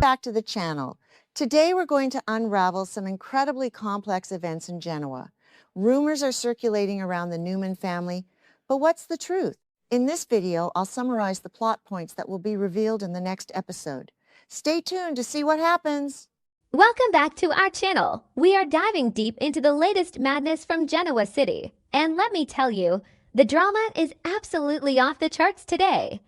back to the channel. Today we're going to unravel some incredibly complex events in Genoa. Rumors are circulating around the Newman family, but what's the truth? In this video, I'll summarize the plot points that will be revealed in the next episode. Stay tuned to see what happens. Welcome back to our channel. We are diving deep into the latest madness from Genoa City. And let me tell you, the drama is absolutely off the charts today.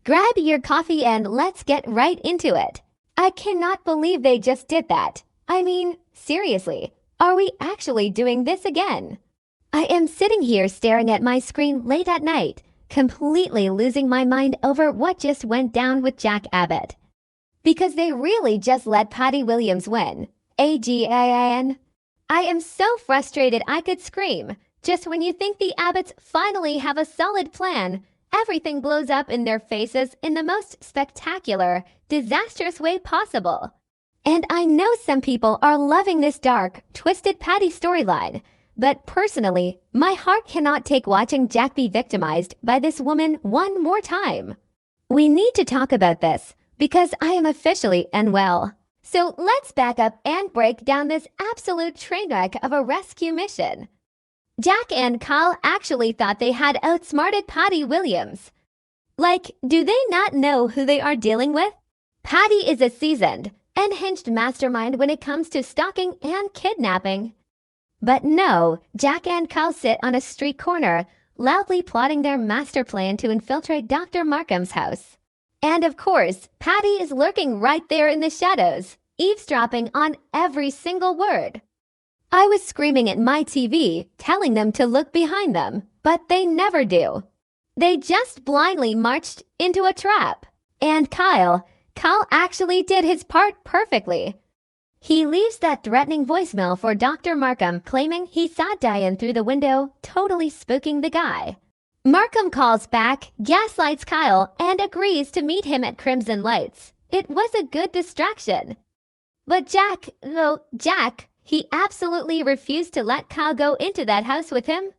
Grab your coffee and let's get right into it. I cannot believe they just did that. I mean, seriously, are we actually doing this again? I am sitting here staring at my screen late at night, completely losing my mind over what just went down with Jack Abbott. Because they really just let Patty Williams win. AGAN. I am so frustrated I could scream. Just when you think the Abbotts finally have a solid plan, everything blows up in their faces in the most spectacular, disastrous way possible. And I know some people are loving this dark, twisted Patty storyline, but personally, my heart cannot take watching Jack be victimized by this woman one more time. We need to talk about this, because I am officially unwell. So let's back up and break down this absolute train wreck of a rescue mission. Jack and Kyle actually thought they had outsmarted Patty Williams. Like, do they not know who they are dealing with? Patty is a seasoned, unhinged mastermind when it comes to stalking and kidnapping. But no, Jack and Kyle sit on a street corner, loudly plotting their master plan to infiltrate Dr. Markham's house. And of course, Patty is lurking right there in the shadows, eavesdropping on every single word. I was screaming at my TV, telling them to look behind them, but they never do. They just blindly marched into a trap. And Kyle actually did his part perfectly. He leaves that threatening voicemail for Dr. Markham claiming he saw Diane through the window, totally spooking the guy. Markham calls back, gaslights Kyle, and agrees to meet him at Crimson Lights. It was a good distraction. But Jack, he absolutely refused to let Kyle go into that house with him.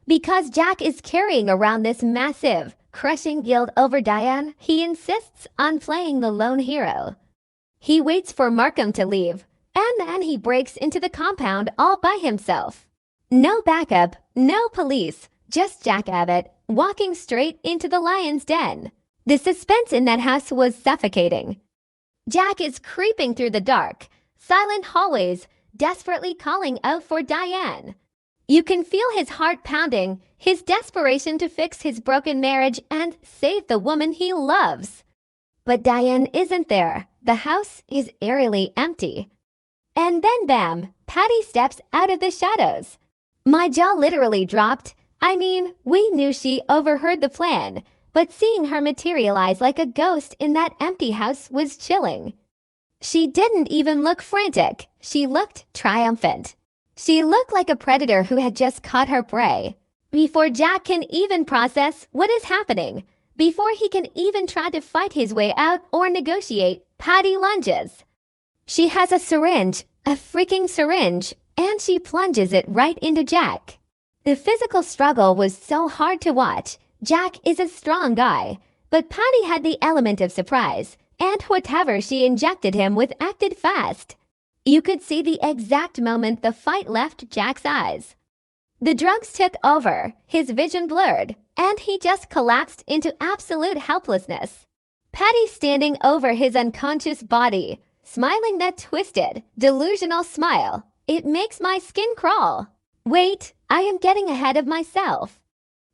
Because Jack is carrying around this massive, crushing guilt over Diane, he insists on playing the lone hero. He waits for Markham to leave, and then he breaks into the compound all by himself. No backup, no police, just Jack Abbott walking straight into the lion's den. The suspense in that house was suffocating. Jack is creeping through the dark, silent hallways, desperately calling out for Diane. You can feel his heart pounding, his desperation to fix his broken marriage and save the woman he loves. But Diane isn't there. The house is eerily empty. And then bam, Patty steps out of the shadows. My jaw literally dropped. I mean, we knew she overheard the plan, but seeing her materialize like a ghost in that empty house was chilling. She didn't even look frantic. She looked triumphant. She looked like a predator who had just caught her prey. Before Jack can even process what is happening, before he can even try to fight his way out or negotiate, Patty lunges. She has a syringe, a freaking syringe, and she plunges it right into Jack. The physical struggle was so hard to watch. Jack is a strong guy, but Patty had the element of surprise, and whatever she injected him with acted fast. You could see the exact moment the fight left Jack's eyes. The drugs took over, his vision blurred, and he just collapsed into absolute helplessness. Patty standing over his unconscious body, smiling that twisted, delusional smile. It makes my skin crawl. Wait, I am getting ahead of myself.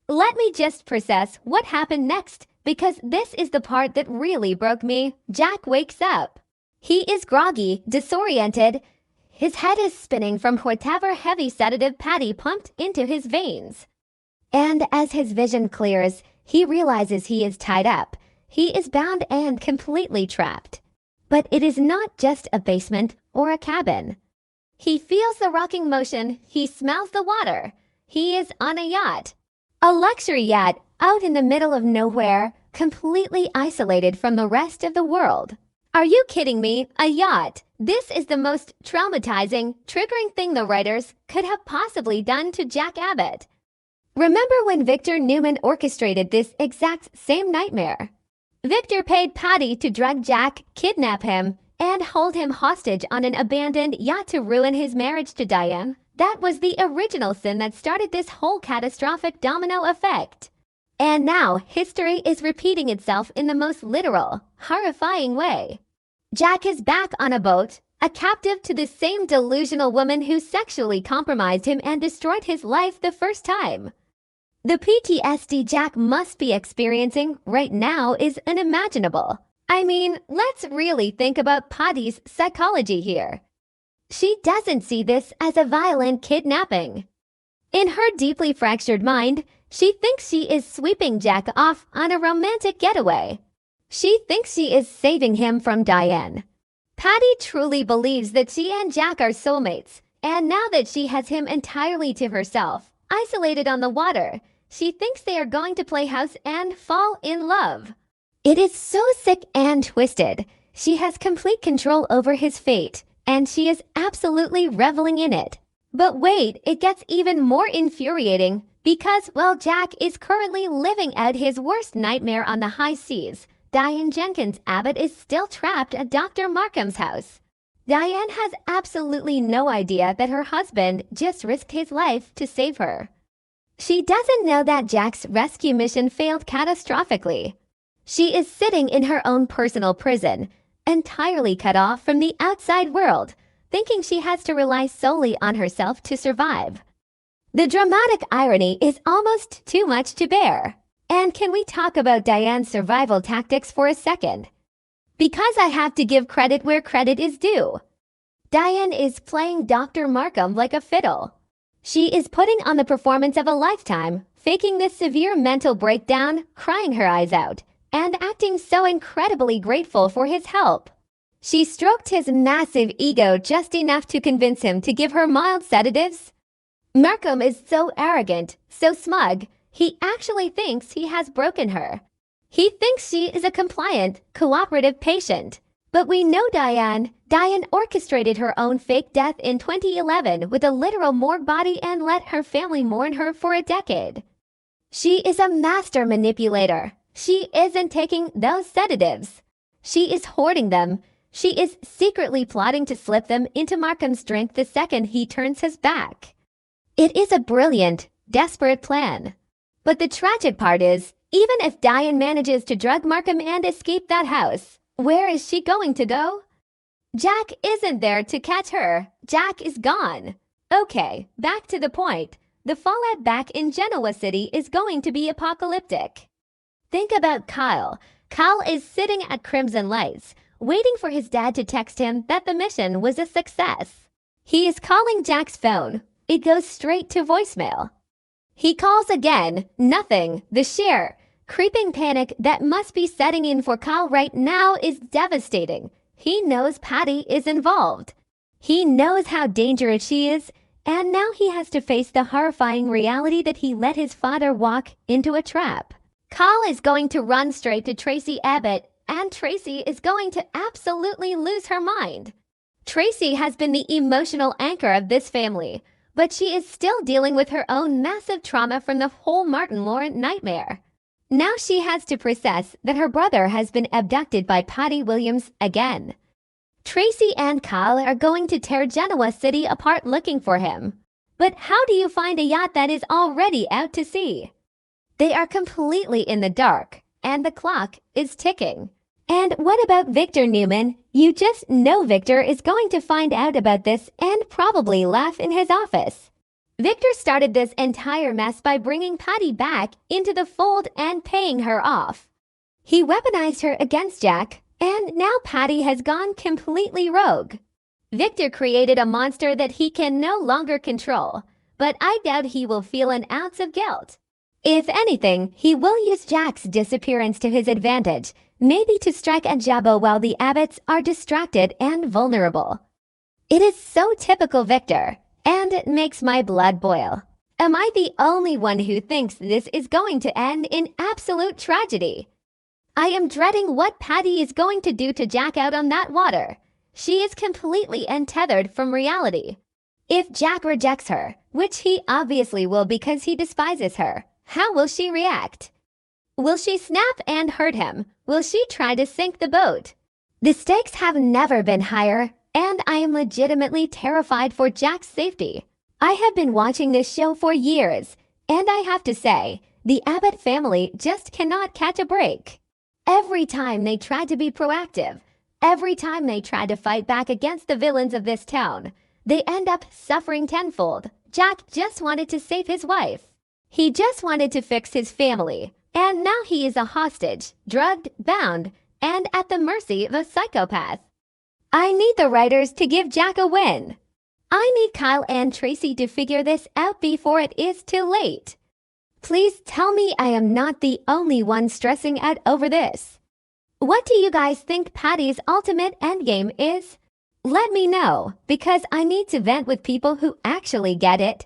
Let me just process what happened next, because this is the part that really broke me. Jack wakes up. He is groggy, disoriented. His head is spinning from whatever heavy sedative Patty pumped into his veins. And as his vision clears, he realizes he is tied up. He is bound and completely trapped. But it is not just a basement or a cabin. He feels the rocking motion. He smells the water. He is on a yacht. A luxury yacht out in the middle of nowhere, completely isolated from the rest of the world. Are you kidding me? A yacht. This is the most traumatizing, triggering thing the writers could have possibly done to Jack Abbott. Remember when Victor Newman orchestrated this exact same nightmare? Victor paid Patty to drug Jack, kidnap him, and hold him hostage on an abandoned yacht to ruin his marriage to Diane. That was the original sin that started this whole catastrophic domino effect. And now history is repeating itself in the most literal, horrifying way. Jack is back on a boat, a captive to the same delusional woman who sexually compromised him and destroyed his life the first time. The PTSD Jack must be experiencing right now is unimaginable. I mean, let's really think about Patty's psychology here. She doesn't see this as a violent kidnapping. In her deeply fractured mind, she thinks she is sweeping Jack off on a romantic getaway. She thinks she is saving him from Diane. Patty truly believes that she and Jack are soulmates, and now that she has him entirely to herself, isolated on the water, she thinks they are going to play house and fall in love. It is so sick and twisted. She has complete control over his fate, and she is absolutely reveling in it. But wait, it gets even more infuriating because while Jack is currently living out his worst nightmare on the high seas, Diane Jenkins Abbott is still trapped at Dr. Markham's house. Diane has absolutely no idea that her husband just risked his life to save her. She doesn't know that Jack's rescue mission failed catastrophically. She is sitting in her own personal prison, entirely cut off from the outside world, thinking she has to rely solely on herself to survive. The dramatic irony is almost too much to bear. And can we talk about Diane's survival tactics for a second? Because I have to give credit where credit is due. Diane is playing Dr. Markham like a fiddle. She is putting on the performance of a lifetime, faking this severe mental breakdown, crying her eyes out, and acting so incredibly grateful for his help. She stroked his massive ego just enough to convince him to give her mild sedatives. Markham is so arrogant, so smug, he actually thinks he has broken her. He thinks she is a compliant, cooperative patient. But we know Diane. Diane orchestrated her own fake death in 2011 with a literal morgue body and let her family mourn her for a decade. She is a master manipulator. She isn't taking those sedatives. She is hoarding them. She is secretly plotting to slip them into Markham's drink the second he turns his back. It is a brilliant, desperate plan. But the tragic part is, even if Diane manages to drug Markham and escape that house, where is she going to go? Jack isn't there to catch her. Jack is gone. Okay, back to the point. The fallout back in Genoa City is going to be apocalyptic. Think about Kyle. Kyle is sitting at Crimson Lights, waiting for his dad to text him that the mission was a success. He is calling Jack's phone. It goes straight to voicemail. He calls again. Nothing. The sheer, creeping panic that must be setting in for Kyle right now is devastating. He knows Patty is involved. He knows how dangerous she is, and now he has to face the horrifying reality that he let his father walk into a trap. Kyle is going to run straight to Tracy Abbott, and Tracy is going to absolutely lose her mind. Tracy has been the emotional anchor of this family, but she is still dealing with her own massive trauma from the whole Martin Laurent nightmare. Now she has to process that her brother has been abducted by Patty Williams again. Tracy and Kyle are going to tear Genoa City apart looking for him. But how do you find a yacht that is already out to sea? They are completely in the dark, and the clock is ticking. And what about Victor Newman? You just know Victor is going to find out about this and probably laugh in his office. Victor started this entire mess by bringing Patty back into the fold and paying her off. He weaponized her against Jack, and now Patty has gone completely rogue. Victor created a monster that he can no longer control, but I doubt he will feel an ounce of guilt. If anything, he will use Jack's disappearance to his advantage, maybe to strike at Jabbo while the Abbotts are distracted and vulnerable. It is so typical Victor, and it makes my blood boil. Am I the only one who thinks this is going to end in absolute tragedy? I am dreading what Patty is going to do to Jack out on that water. She is completely untethered from reality. If Jack rejects her, which he obviously will because he despises her, how will she react? Will she snap and hurt him? Will she try to sink the boat? The stakes have never been higher, and I am legitimately terrified for Jack's safety. I have been watching this show for years, and I have to say, the Abbott family just cannot catch a break. Every time they try to be proactive, every time they try to fight back against the villains of this town, they end up suffering tenfold. Jack just wanted to save his wife. He just wanted to fix his family, and now he is a hostage, drugged, bound, and at the mercy of a psychopath. I need the writers to give Jack a win. I need Kyle and Tracy to figure this out before it is too late. Please tell me I am not the only one stressing out over this. What do you guys think Patty's ultimate endgame is? Let me know, because I need to vent with people who actually get it.